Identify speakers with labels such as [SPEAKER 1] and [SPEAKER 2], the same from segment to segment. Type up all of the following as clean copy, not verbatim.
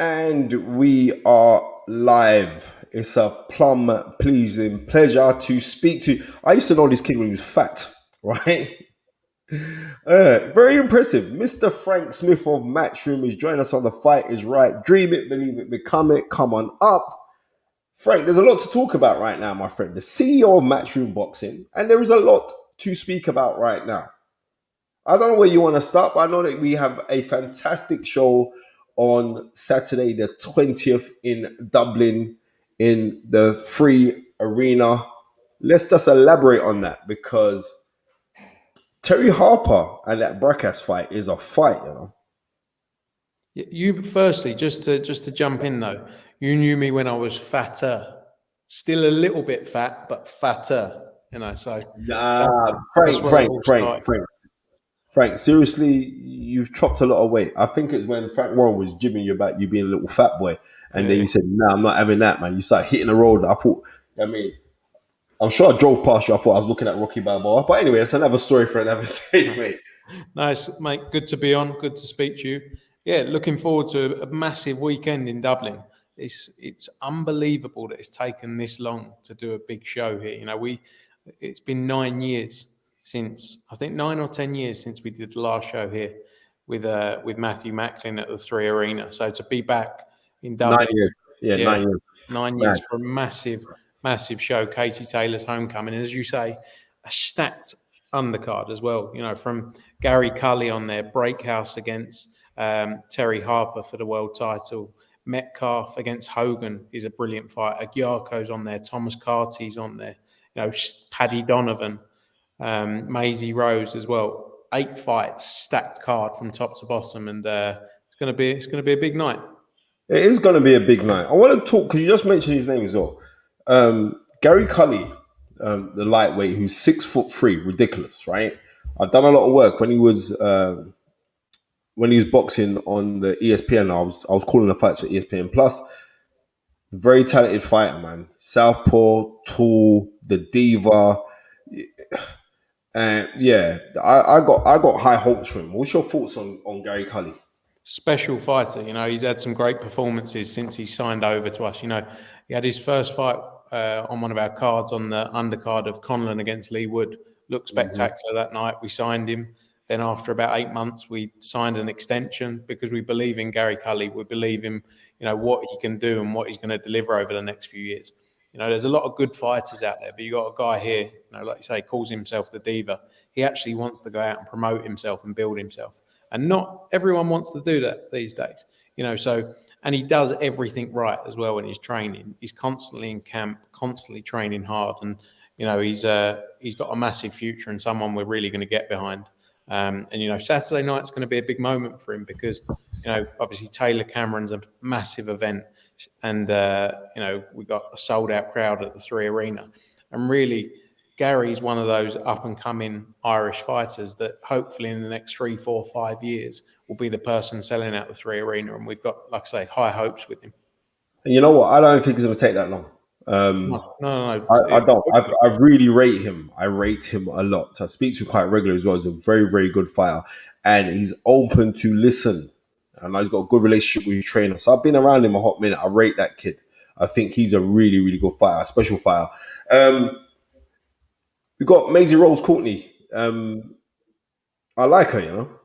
[SPEAKER 1] And we are live. It's a plum pleasing pleasure to speak to. I used to know this kid when he was fat, right? Very impressive. Mr. Frank Smith of Matchroom is joining us on The Fight Is Right. Dream it, believe it, become it. Come on up. Frank, there's a lot to talk about right now, my friend. The CEO of Matchroom Boxing, and there is a lot to speak about right now. I don't know where you want to start, but I know that we have a fantastic show on Saturday, the 20th in Dublin in the free arena. Let's just elaborate on that because Terry Harper and that Bracas fight is a fight, you know.
[SPEAKER 2] You firstly, just to jump in though, you knew me when I was fatter, still a little bit fat, but fatter, you know. So that's where it all started.
[SPEAKER 1] Frank, seriously, you've chopped a lot of weight. I think it's when Frank Warren was jibbing you about you being a little fat boy, and then you said, "Nah, I'm not having that, man." You started hitting the road. I thought, I'm sure I drove past you. I thought I was looking at Rocky Balboa, but anyway, it's another story for another day, mate.
[SPEAKER 2] Nice, mate. Good to be on. Good to speak to you. Yeah, looking forward to a massive weekend in Dublin. It's unbelievable that it's taken this long to do a big show here. You know, it's been 9 years since, I think 9 or 10 years since we did the last show here with Matthew Macklin at the Three Arena. So to be back in Dublin,
[SPEAKER 1] 9 years, yeah,
[SPEAKER 2] yeah,
[SPEAKER 1] 9 years,
[SPEAKER 2] 9 years for a massive show. Katie Taylor's homecoming, and as you say, a stacked undercard as well. You know, from Gary Cully on there, Breakhouse against Terry Harper for the world title. Metcalf against Hogan is a brilliant fight. Agyarko's on there. Thomas Carty's on there. You know, Paddy Donovan, Maisie Rose as well. 8 fights, stacked card from top to bottom, and it's gonna be a big night.
[SPEAKER 1] It is going to be a big night. I want to talk because you just mentioned his name as well. Gary Cully, the lightweight, who's 6'3", ridiculous, right? I've done a lot of work when he was boxing on the ESPN. I was calling the fights for ESPN Plus. Very talented fighter, man. Southpaw, tall, the diva. And yeah, I got high hopes for him. What's your thoughts on Gary Cully?
[SPEAKER 2] Special fighter, you know, he's had some great performances since he signed over to us. You know, he had his first fight on one of our cards on the undercard of Conlon against Lee Wood. Looked spectacular that night. We signed him. Then after about 8 months, we signed an extension because we believe in Gary Cully. We believe in, you know, what he can do and what he's going to deliver over the next few years. You know, there's a lot of good fighters out there, but you got a guy here, you know, like you say, calls himself the diva. He actually wants to go out and promote himself and build himself. And not everyone wants to do that these days, you know. So, and he does everything right as well in his training. He's constantly in camp, constantly training hard, and you know he's got a massive future and someone we're really going to get behind. And you know, Saturday night's going to be a big moment for him because you know, obviously Taylor Cameron's a massive event, and you know, we got a sold out crowd at the Three Arena, and really. Gary's one of those up-and-coming Irish fighters that hopefully in the next 3, 4, 5 years will be the person selling out the Three Arena, and we've got, like I say, high hopes with him.
[SPEAKER 1] And you know what? I don't think it's going to take that long.
[SPEAKER 2] No.
[SPEAKER 1] I don't. I really rate him. I rate him a lot. I speak to him quite regularly as well. He's a very, very good fighter, and he's open to listen. And he's got a good relationship with his trainer. So I've been around him a hot minute. I rate that kid. I think he's a really, really good fighter, a special fighter. We got Maisie Rose Courtney. I like her, you know.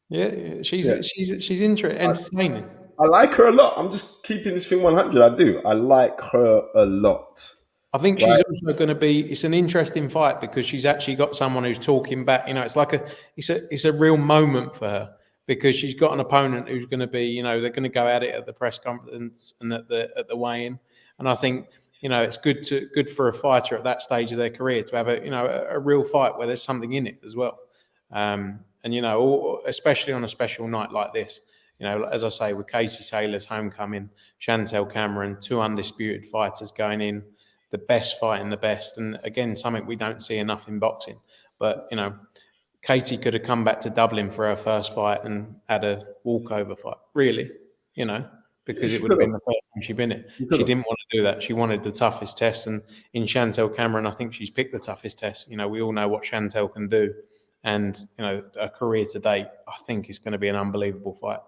[SPEAKER 2] Yeah, she's interesting, entertaining.
[SPEAKER 1] I like her a lot. I'm just keeping this thing 100. I do. I like her a lot.
[SPEAKER 2] I think
[SPEAKER 1] Right?
[SPEAKER 2] she's also going to be. It's an interesting fight because she's actually got someone who's talking back. You know, it's like it's a real moment for her because she's got an opponent who's going to be. You know, they're going to go at it at the press conference and at the weigh-in. And I think you know it's good for a fighter at that stage of their career to have a real fight where there's something in it as well. And you know, especially on a special night like this. You know, as I say, with Casey Taylor's homecoming, Chantelle Cameron, 2 undisputed fighters going in, the best fighting the best. And again, something we don't see enough in boxing. But, you know, Katie could have come back to Dublin for her first fight and had a walkover fight, really, you know, because it would have been the first time she'd been it. She didn't want to do that. She wanted the toughest test. And in Chantelle Cameron, I think she's picked the toughest test. You know, we all know what Chantelle can do. And, you know, a career to date, I think is going to be an unbelievable fight.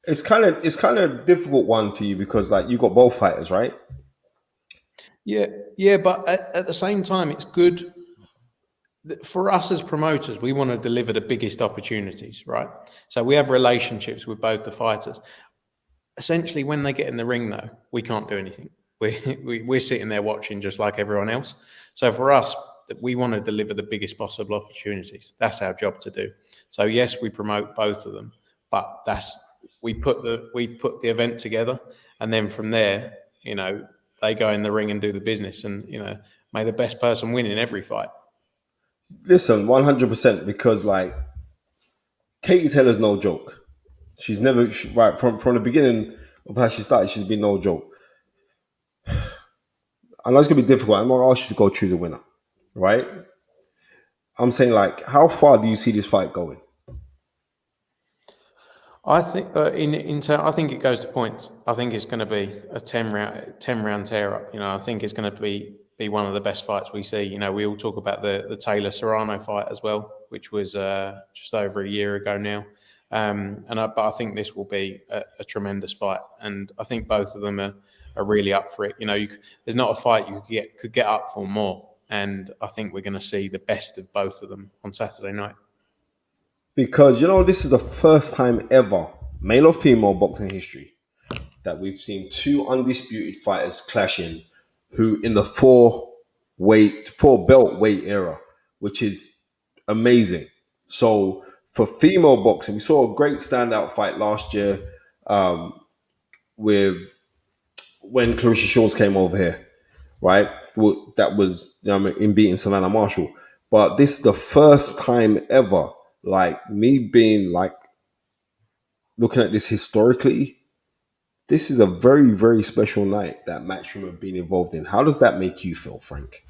[SPEAKER 1] it's kind of difficult one for you because like you got both fighters, right?
[SPEAKER 2] Yeah, yeah, but at the same time, it's good for us as promoters. We want to deliver the biggest opportunities, right? So we have relationships with both the fighters. Essentially, when they get in the ring, though, we can't do anything. We're sitting there watching just like everyone else. So for us, we want to deliver the biggest possible opportunities. That's our job to do. So yes, we promote both of them, but we put the event together, and then from there, they go in the ring and do the business, and may the best person win in every fight.
[SPEAKER 1] Listen, 100% because like Katie Taylor's no joke. She's never right from the beginning of how she started. She's been no joke. I know it's gonna be difficult. I'm not gonna ask you to go choose a winner, right? I'm saying like, how far do you see this fight going?
[SPEAKER 2] I think I think it goes to points. I think it's going to be a 10 round tear up. I think it's going to be one of the best fights we see. We all talk about the Taylor Serrano fight as well, which was just over a year ago now. But I think this will be a tremendous fight, and I think both of them are really up for it. There's not a fight you could get up for more, and I think we're going to see the best of both of them on Saturday night.
[SPEAKER 1] Because this is the first time ever, male or female boxing history, that we've seen two undisputed fighters clashing, who in the four belt weight era, which is amazing. So for female boxing, we saw a great standout fight last year with when Clarissa Shields came over here, right? That was in beating Savannah Marshall. But this is the first time ever, like me being like looking at this historically, this is a very, very special night that Matchroom have been involved in. How does that make you feel, Frank?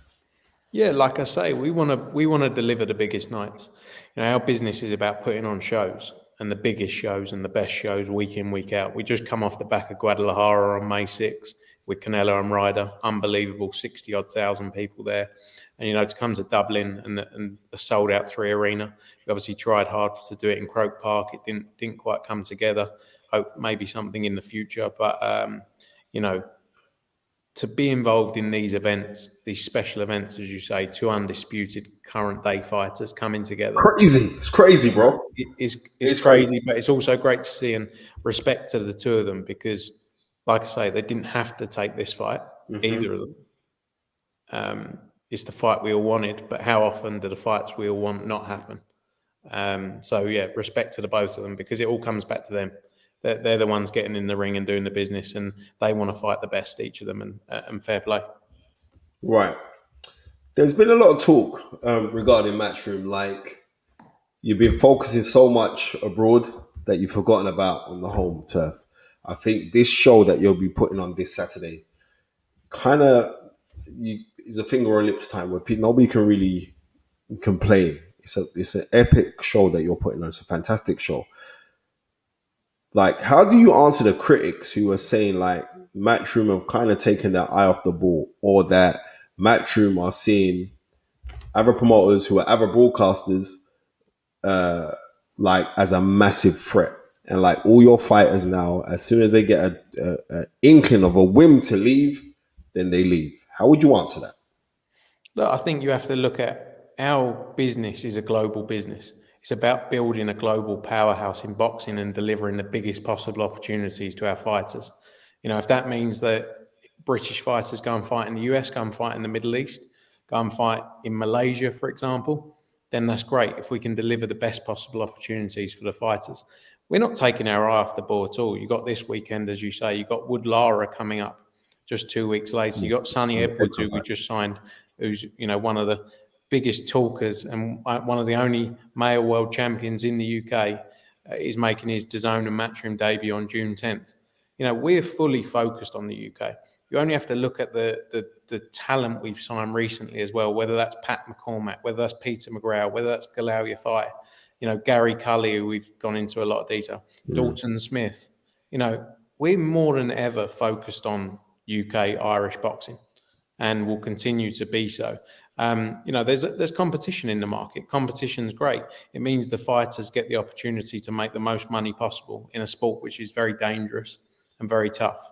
[SPEAKER 2] Yeah, like I say, we want to deliver the biggest nights. Our business is about putting on shows, and the biggest shows and the best shows week in, week out. We just come off the back of Guadalajara on May 6th with Canelo and Ryder. Unbelievable, 60 odd thousand people there. And to come to Dublin and a sold out 3 arena. We obviously tried hard to do it in Croke Park. It didn't quite come together. Hope maybe something in the future, but you know to be involved in these events, these special events, as you say, two undisputed current day fighters coming together.
[SPEAKER 1] Crazy. It's crazy, bro.
[SPEAKER 2] It's crazy, but it's also great to see, and respect to the two of them, because, like I say, they didn't have to take this fight, either of them. It's the fight we all wanted, but how often do the fights we all want not happen? So yeah, respect to the both of them, because it all comes back to them. They're the ones getting in the ring and doing the business, and they want to fight the best, each of them, and fair play.
[SPEAKER 1] Right. There's been a lot of talk regarding Matchroom. Like, you've been focusing so much abroad that you've forgotten about on the home turf. I think this show that you'll be putting on this Saturday kind of is a finger on lips time where nobody can really complain. It's an epic show that you're putting on. It's a fantastic show. Like, how do you answer the critics who are saying like Matchroom have kind of taken their eye off the ball, or that Matchroom are seeing other promoters who are other broadcasters like as a massive threat, and like all your fighters now, as soon as they get a inkling of a whim to leave, then they leave? How would you answer that?
[SPEAKER 2] Look, I think you have to look at, our business is a global business. It's about building a global powerhouse in boxing and delivering the biggest possible opportunities to our fighters. If that means that British fighters go and fight in the US, go and fight in the Middle East, go and fight in Malaysia, for example, then that's great. If we can deliver the best possible opportunities for the fighters, we're not taking our eye off the ball at all. You got this weekend, as you say, you got Wood Lara coming up just 2 weeks later. You got Sonny Edwards, who we just signed, who's one of the biggest talkers and one of the only male world champions in the UK, is making his DAZN and Matchroom debut on June 10th. We're fully focused on the UK. You only have to look at the talent we've signed recently as well, whether that's Pat McCormack, whether that's Peter McGraw, whether that's Galal Yafai, Gary Cully, who we've gone into a lot of detail, Dalton Smith. We're more than ever focused on UK Irish boxing, and will continue to be so. There's competition in the market. Competition's great. It means the fighters get the opportunity to make the most money possible in a sport which is very dangerous and very tough.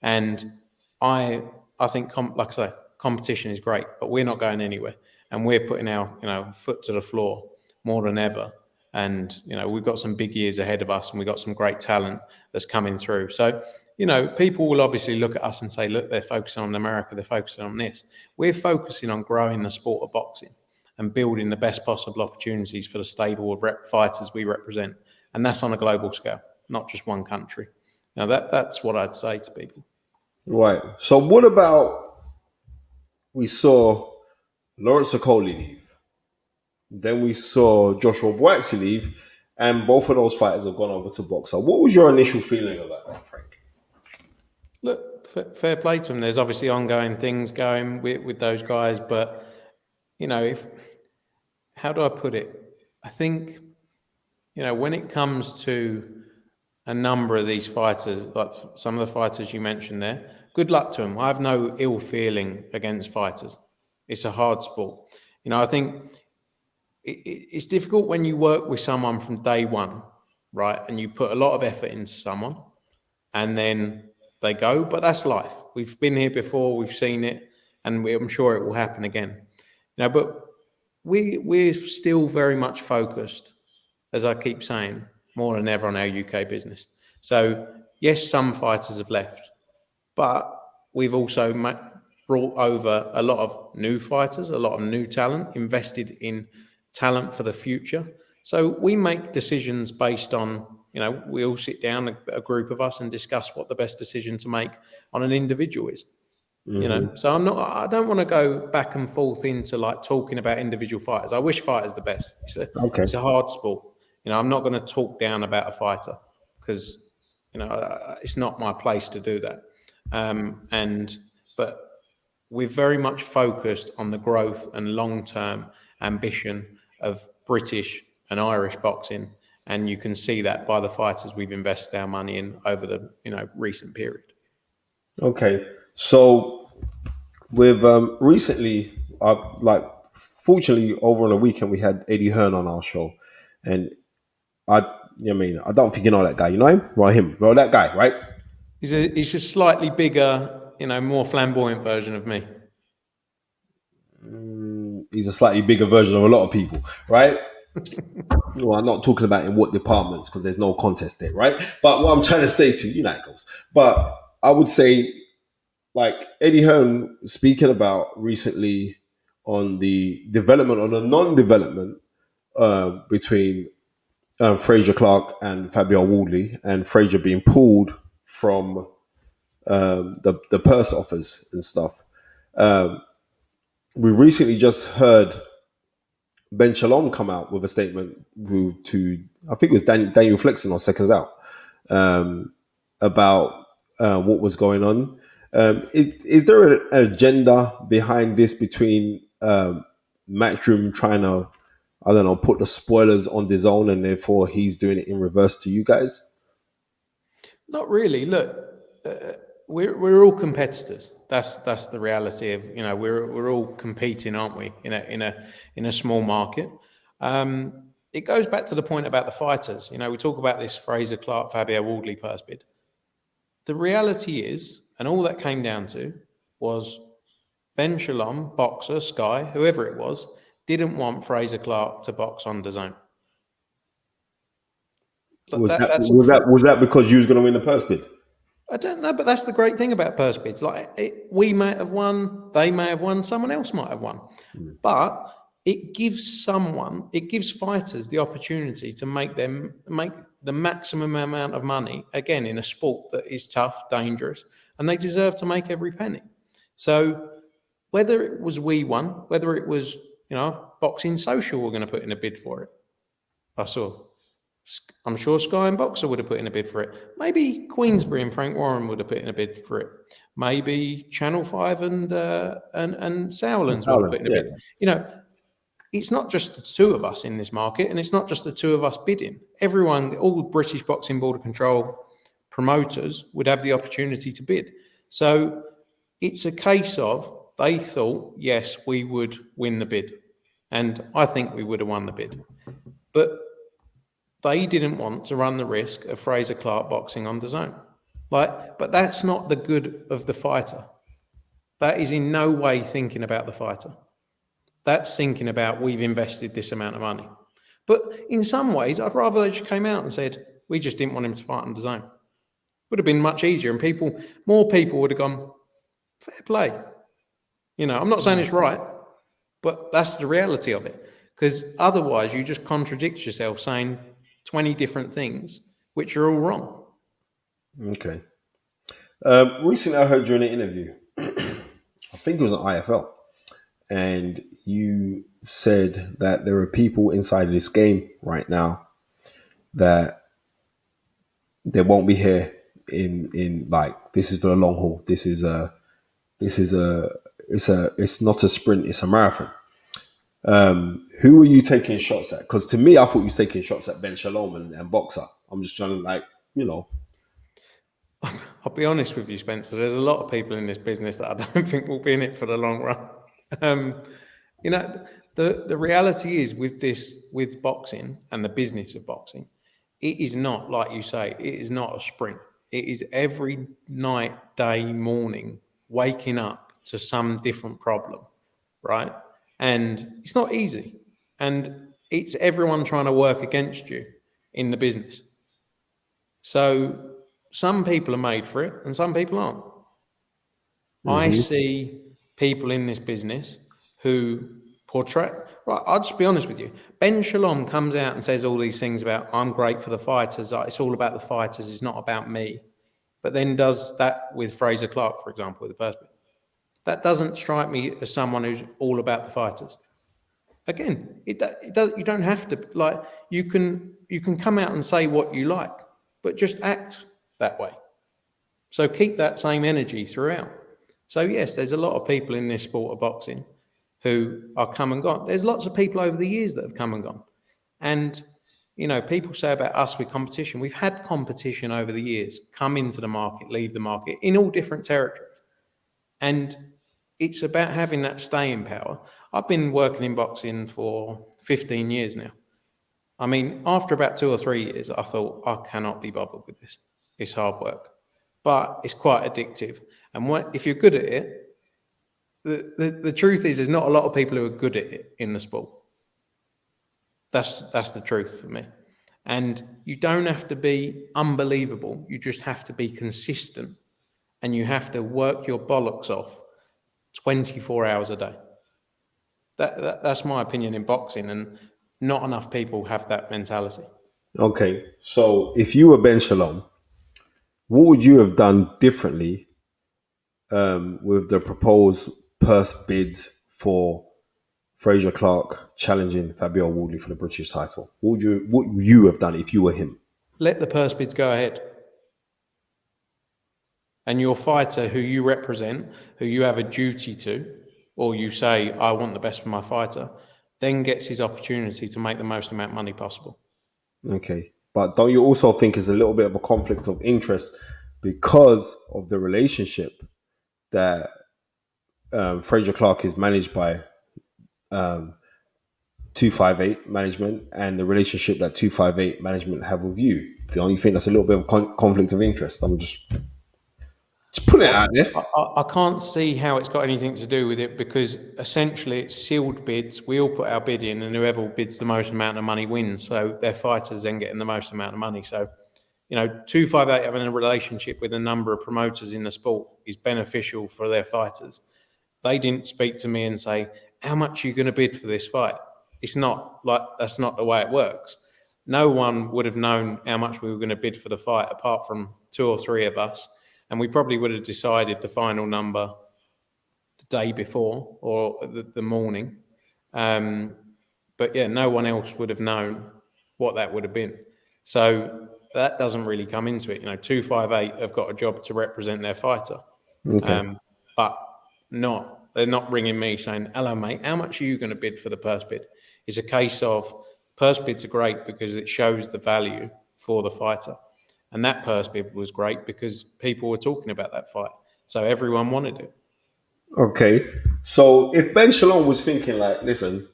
[SPEAKER 2] And I think, like I say, competition is great, but we're not going anywhere, and we're putting our foot to the floor more than ever. And we've got some big years ahead of us, and we've got some great talent that's coming through. So people will obviously look at us and say, look, they're focusing on America, they're focusing on this. We're focusing on growing the sport of boxing and building the best possible opportunities for the stable of fighters we represent, and that's on a global scale, not just one country. Now that's what I'd say to people.
[SPEAKER 1] Right. So what about, we saw Lawrence Okoli leave, then we saw Joshua Boatsy leave, and both of those fighters have gone over to boxer. What was your initial feeling about that, Frank?
[SPEAKER 2] Look, fair play to them. There's obviously ongoing things going with those guys, but how do I put it? I think when it comes to a number of these fighters, like some of the fighters you mentioned there, good luck to them. I have no ill feeling against fighters. It's a hard sport. I think it's difficult when you work with someone from day one, right? And you put a lot of effort into someone and then they go, but that's life. We've been here before, we've seen it, and I'm sure it will happen again. But we're still very much focused, as I keep saying, more than ever on our UK business. So yes, some fighters have left, but we've also brought over a lot of new fighters, a lot of new talent, invested in talent for the future. So we make decisions based on, we all sit down, a group of us, and discuss what the best decision to make on an individual is. So I don't want to go back and forth into like talking about individual fighters. I wish fighters the best. It's a hard sport. I'm not going to talk down about a fighter because, it's not my place to do that. But we're very much focused on the growth and long-term ambition of British and Irish boxing. And you can see that by the fighters we've invested our money in over the, recent period.
[SPEAKER 1] Okay. So with recently, fortunately over on the weekend, we had Eddie Hearn on our show, and I don't think you know that guy. You know him? Right, him. Well, that guy, right?
[SPEAKER 2] He's a slightly bigger, more flamboyant version of me.
[SPEAKER 1] He's a slightly bigger version of a lot of people, right? Well, I'm not talking about in what departments because there's no contest there, right? But what I'm trying to say to you, it goes. But I would say, like Eddie Hearn speaking about recently on the development or the non-development between Frazer Clarke and Fabio Wardley, and Frazer being pulled from the purse offers and stuff. We recently just heard Ben Shalom come out with a statement to I think it was Daniel Flexen on Seconds Out about what was going on. Is there an agenda behind this between Matchroom trying to, I don't know, put the spoilers on DAZN and therefore he's doing it in reverse to you guys?
[SPEAKER 2] Not really. Look, we're all competitors. That's the reality of we're all competing, aren't we? In a small market. It goes back to the point about the fighters. We talk about this Frazer Clarke, Fabio Wardley purse bid. The reality is, and all that came down to was Ben Shalom, boxer, Sky, whoever it was, didn't want Frazer Clarke to box on DAZN.
[SPEAKER 1] Was that because you was going to win the purse bid?
[SPEAKER 2] I don't know, but that's the great thing about purse bids. We might have won, they may have won, someone else might have won. But it gives fighters the opportunity to make the maximum amount of money, again, in a sport that is tough, dangerous, and they deserve to make every penny. So whether it was we won, whether it was, Boxing Social were going to put in a bid for it, I'm sure Sky and Boxer would have put in a bid for it. Maybe Queensbury and Frank Warren would have put in a bid for it. Maybe Channel 5 and Sowlands would have put in a bid. It's not just the two of us in this market, and it's not just the two of us bidding. Everyone, all British Boxing Board of Control promoters would have the opportunity to bid. So it's a case of they thought, yes, we would win the bid. And I think we would have won the bid. But they didn't want to run the risk of Frazer Clarke boxing on DAZN. But that's not the good of the fighter. That is in no way thinking about the fighter. That's thinking about, we've invested this amount of money. But in some ways, I'd rather they just came out and said, we just didn't want him to fight on DAZN. Would have been much easier, and more people would have gone, fair play. I'm not saying it's right, but that's the reality of it. Because otherwise, you just contradict yourself saying 20 different things, which are all wrong.
[SPEAKER 1] Okay. Recently, I heard you in an interview. I think it was on IFL. And you said that there are people inside this game right now that they won't be here in like, this is for the long haul. It's not a sprint, it's a marathon. Who are you taking shots at? Because to me, I thought you were taking shots at Ben Shalom and Boxer. I'm just trying to
[SPEAKER 2] I'll be honest with you, Spencer. There's a lot of people in this business that I don't think will be in it for the long run. The reality is with boxing and the business of boxing, it is not, like you say, it is not a sprint. It is every night, day, morning, waking up to some different problem, right? And it's not easy. And it's everyone trying to work against you in the business. So some people are made for it and some people aren't. Mm-hmm. I see people in this business who portray... Right, I'll just be honest with you. Ben Shalom comes out and says all these things about, I'm great for the fighters. It's all about the fighters. It's not about me. But then does that with Frazer Clarke, for example, with the purse bid. That doesn't strike me as someone who's all about the fighters. Again, it does. You don't have to, you can come out and say what you like, but just act that way. So keep that same energy throughout. So yes, there's a lot of people in this sport of boxing who are come and gone. There's lots of people over the years that have come and gone. And, people say about us with competition. We've had competition over the years, come into the market, leave the market, in all different territories. And it's about having that staying power. I've been working in boxing for 15 years now. I mean, after about 2 or 3 years, I thought, I cannot be bothered with this. It's hard work. But it's quite addictive. And if you're good at it, the truth is there's not a lot of people who are good at it in the sport. That's the truth for me. And you don't have to be unbelievable. You just have to be consistent. And you have to work your bollocks off 24 hours a day. That's my opinion in boxing, and not enough people have that mentality.
[SPEAKER 1] Okay, so if you were Ben Shalom, what would you have done differently with the proposed purse bids for Frazer Clarke challenging Fabio Wardley for the British title? What would you have done if you were him?
[SPEAKER 2] Let the purse bids go ahead. And your fighter who you represent, who you have a duty to, or you say, I want the best for my fighter, then gets his opportunity to make the most amount of money possible.
[SPEAKER 1] Okay. But don't you also think it's a little bit of a conflict of interest because of the relationship that Frazer Clarke is managed by 258 management and the relationship that 258 management have with you? Don't you think that's a little bit of conflict of interest? I'm just putting it out there.
[SPEAKER 2] I can't see how it's got anything to do with it, because essentially it's sealed bids. We all put our bid in, and whoever bids the most amount of money wins. So their fighters then getting the most amount of money. So, 258 having a relationship with a number of promoters in the sport is beneficial for their fighters. They didn't speak to me and say, how much are you going to bid for this fight? It's not that's not the way it works. No one would have known how much we were going to bid for the fight apart from 2 or 3 of us. And we probably would have decided the final number the day before or the morning. But yeah, no one else would have known what that would have been. So that doesn't really come into it. 258 have got a job to represent their fighter.
[SPEAKER 1] Okay.
[SPEAKER 2] But they're not ringing me saying, hello, mate, how much are you going to bid for the purse bid? It's a case of purse bids are great because it shows the value for the fighter. And that purse bid was great because people were talking about that fight. So everyone wanted it.
[SPEAKER 1] Okay. So if Ben Shalom was thinking like, listen,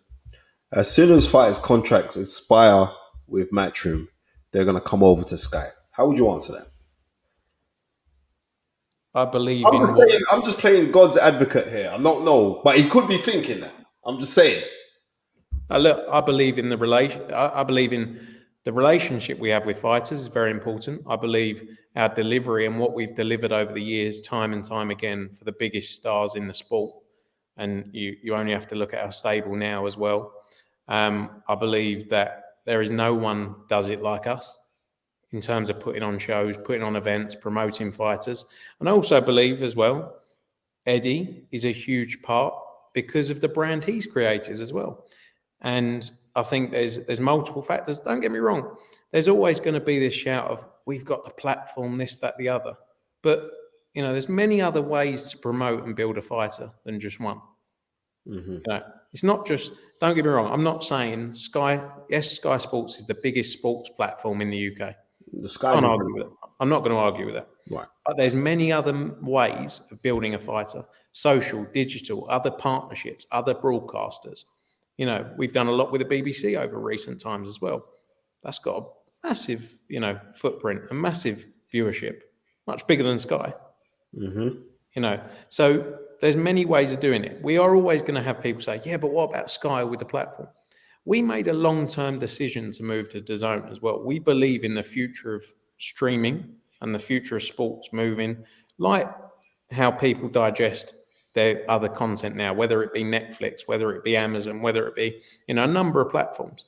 [SPEAKER 1] as soon as fighters' contracts expire with Matchroom, they're gonna come over to Sky. How would you answer that?
[SPEAKER 2] I believe in what
[SPEAKER 1] I'm just playing God's advocate here. I'm not no, but he could be thinking that. I'm just saying.
[SPEAKER 2] look. I believe in the relation. I believe in the relationship we have with fighters is very important. I believe our delivery and what we've delivered over the years, time and time again, for the biggest stars in the sport. And you only have to look at our stable now as well. I believe that there is no one does it like us in terms of putting on shows, putting on events, promoting fighters. And I also believe as well, Eddie is a huge part because of the brand he's created as well. And I think there's multiple factors. Don't get me wrong. There's always going to be this shout of we've got the platform, this, that, the other. But there's many other ways to promote and build a fighter than just one. It's not just. Don't get me wrong. I'm not saying Sky. Yes, Sky Sports is the biggest sports platform in the UK.
[SPEAKER 1] The Sky's
[SPEAKER 2] Argue with it. I'm not going to argue with that.
[SPEAKER 1] right.
[SPEAKER 2] But there's many other ways of building a fighter: social, digital, other partnerships, other broadcasters. We've done a lot with the BBC over recent times as well. That's got a massive, footprint, a massive viewership, much bigger than Sky. So there's many ways of doing it. We are always going to have people say, yeah, but what about Sky with the platform? We made a long-term decision to move to DAZN as well. We believe in the future of streaming and the future of sports moving, like how people digest their other content now, whether it be Netflix, whether it be Amazon, whether it be a number of platforms.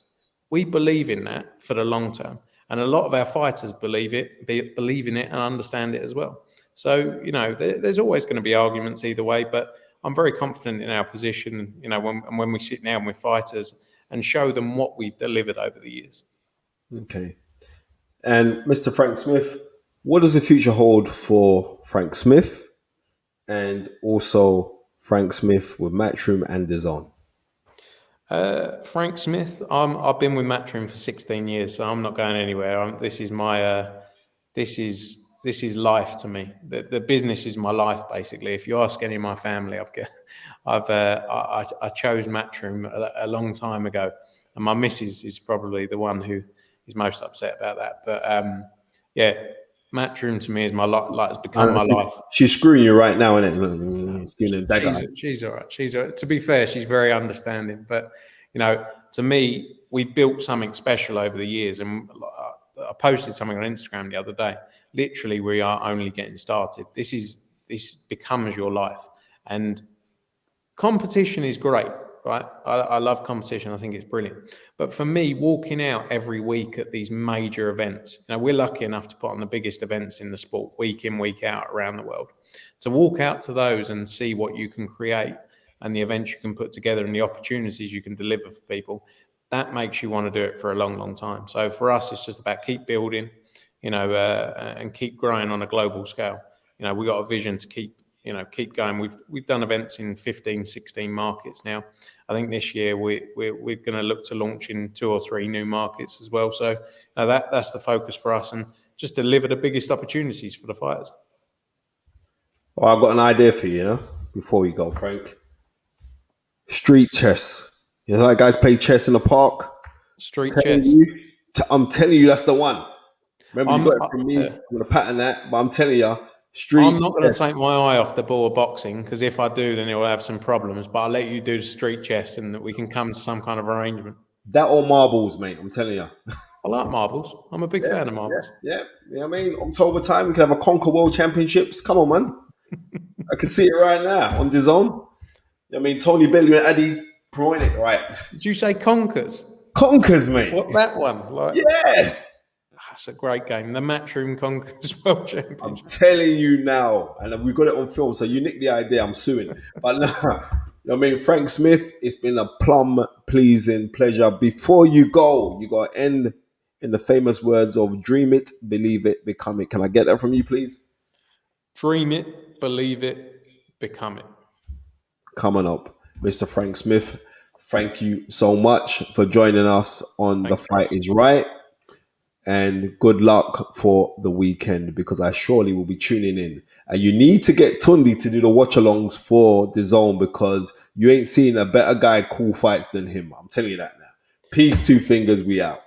[SPEAKER 2] We believe in that for the long term. And a lot of our fighters believe in it and understand it as well. So, there's always going to be arguments either way, but I'm very confident in our position, when we sit down with fighters and show them what we've delivered over the years.
[SPEAKER 1] Okay. And Mr. Frank Smith, what does the future hold for Frank Smith and also Frank Smith with Matchroom and DAZN?
[SPEAKER 2] Frank Smith, I've been with Matchroom for 16 years, so I'm not going anywhere. This is my this is life to me. The business is my life, basically. If you ask any of my family, I chose Matchroom a long time ago, and my missus is probably the one who is most upset about that. But Matchroom to me is my life. Like, it's become my life.
[SPEAKER 1] She's screwing you right now, isn't it?
[SPEAKER 2] She's all right. She's all right. To be fair, she's very understanding. But to me, we built something special over the years, and I posted something on Instagram the other day. Literally, we are only getting started. This becomes your life, and competition is great, right? I love competition. I think it's brilliant. But for me, walking out every week at these major events, we're lucky enough to put on the biggest events in the sport week in, week out around the world. To walk out to those and see what you can create and the events you can put together and the opportunities you can deliver for people, that makes you want to do it for a long, long time. So for us, it's just about keep building, and keep growing on a global scale. We've got a vision to keep going. We've done events in 15, 16 markets now. I think this year we're going to look to launch in 2 or 3 new markets as well. So that's the focus for us, and just deliver the biggest opportunities for the fighters.
[SPEAKER 1] Well, I've got an idea for you, before we go, Frank. Street chess. Like guys play chess in the park?
[SPEAKER 2] Street chess.
[SPEAKER 1] I'm telling you, that's the one. Remember, you got it from me. I'm going to pattern that, but I'm telling you,
[SPEAKER 2] I'm not going to take my eye off the ball of boxing, because if I do, then it will have some problems. But I'll let you do the street chess, and we can come to some kind of arrangement.
[SPEAKER 1] That or marbles, mate. I'm telling you.
[SPEAKER 2] I like marbles. I'm a big fan of marbles.
[SPEAKER 1] Yeah. October time, we can have a Conquer World Championships. Come on, man. I can see it right now on DAZN. Tony Bellew and Addy promoting it, right?
[SPEAKER 2] Did you say Conkers?
[SPEAKER 1] Conkers, mate.
[SPEAKER 2] What's that one?
[SPEAKER 1] Yeah.
[SPEAKER 2] That's a great game. The Matchroom Conkers World Championship.
[SPEAKER 1] I'm telling you now, and we've got it on film, so you nicked the idea, I'm suing. But Frank Smith, it's been a plum pleasing pleasure. Before you go, you got to end in the famous words of dream it, believe it, become it. Can I get that from you, please? Dream
[SPEAKER 2] it, believe it, become it.
[SPEAKER 1] Coming up, Mr. Frank Smith, thank you so much for joining us on The Fight Is Right. and good luck for the weekend, because I surely will be tuning in. And you need to get Tundi to do the watch-alongs for DAZN, because you ain't seen a better guy call fights than him. I'm telling you that now. Peace, two fingers, we out.